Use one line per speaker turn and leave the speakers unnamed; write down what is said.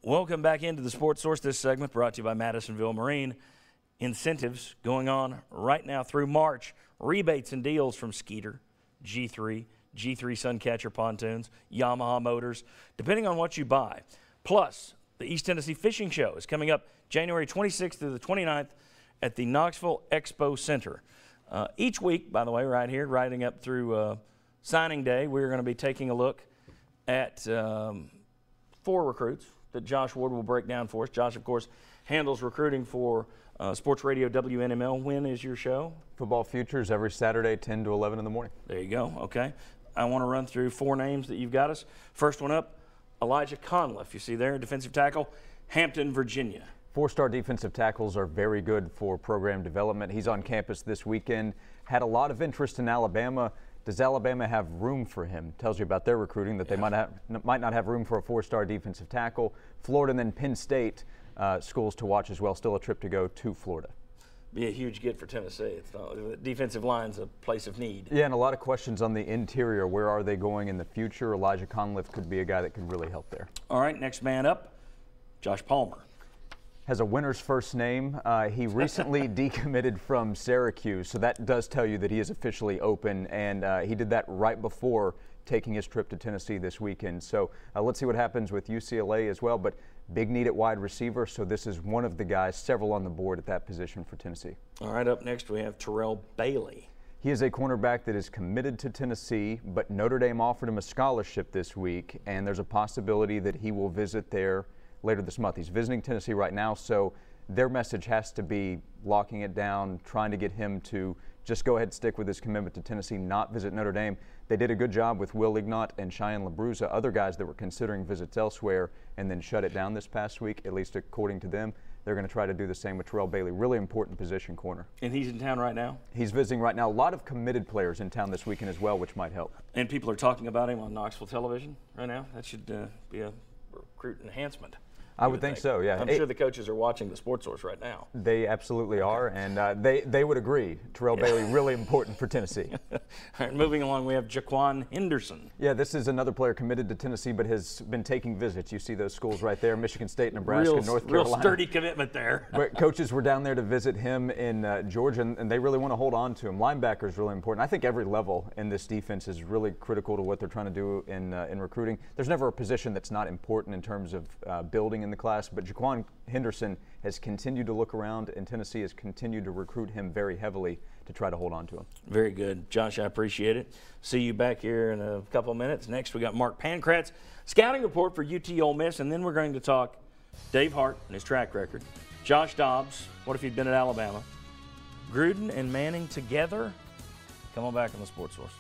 Welcome back into the Sports Source. This segment brought to you by Madisonville Marine. Incentives going on right now through March. Rebates and deals from Skeeter, G3 Suncatcher pontoons, Yamaha motors, depending on what you buy. Plus, the East Tennessee Fishing Show is coming up January 26th through the 29th at the Knoxville Expo Center. Each week, by the way, right here, riding up through signing day, we're going to be taking a look at 4 recruits that Josh Ward will break down for us. Josh, of course, handles recruiting for Sports Radio WNML. When is your show?
Football Futures every Saturday, 10 to 11 in the morning.
There you go. Okay. I want to run through 4 names that you've got us. First one up, Elijah Conliffe. You see there, defensive tackle, Hampton, Virginia.
4-star defensive tackles are very good for program development. He's on campus this weekend. Had a lot of interest in Alabama. Does Alabama have room for him? Tells you about their recruiting, that they might not have room for a 4-star defensive tackle. Florida and then Penn State schools to watch as well. Still a trip to go to Florida.
Be a huge get for Tennessee. It's not, the defensive line's a place of need.
Yeah, and a lot of questions on the interior. Where are they going in the future? Elijah Conliffe could be a guy that could really help there.
All right, next man up, Josh Palmer.
Has a winner's first name. He recently decommitted from Syracuse, so that does tell you that he is officially open, and he did that right before taking his trip to Tennessee this weekend. So let's see what happens with UCLA as well, but big need at wide receiver, so this is one of the guys, several on the board at that position for Tennessee.
All right, up next we have Tyrell Bailey.
He is a cornerback that is committed to Tennessee, but Notre Dame offered him a scholarship this week, and there's a possibility that he will visit there later this month. He's visiting Tennessee right now, so their message has to be locking it down, trying to get him to just go ahead and stick with his commitment to Tennessee, not visit Notre Dame. They did a good job with Will Ignont and Cheyenne LaBruza, other guys that were considering visits elsewhere, and then shut it down this past week, at least according to them. They're going to try to do the same with Tyrell Bailey. Really important position corner.
And he's in town right now?
He's visiting right now. A lot of committed players in town this weekend as well, which might help.
And people are talking about him on Knoxville television right now? That should be a recruit enhancement.
I would think so, yeah.
I'm sure the coaches are watching the Sports Source right now.
They absolutely are, and they would agree. Tyrell Bailey, really important for Tennessee.
All right, moving along, we have Jaquan Anderson.
Yeah, this is another player committed to Tennessee, but has been taking visits. You see those schools right there, Michigan State, Nebraska, North Carolina.
Real sturdy commitment there.
But coaches were down there to visit him in Georgia, and they really want to hold on to him. Linebacker is really important. I think every level in this defense is really critical to what they're trying to do in recruiting. There's never a position that's not important in terms of building in the class, but Jaquan Henderson has continued to look around, and Tennessee has continued to recruit him very heavily to try to hold on to him.
Very good. Josh, I appreciate it. See you back here in a couple of minutes. Next, we got Mark Pankratz, scouting report for UT Ole Miss, and then we're going to talk Dave Hart and his track record. Josh Dobbs, what if he'd been at Alabama? Gruden and Manning together? Come on back on the Sports Source.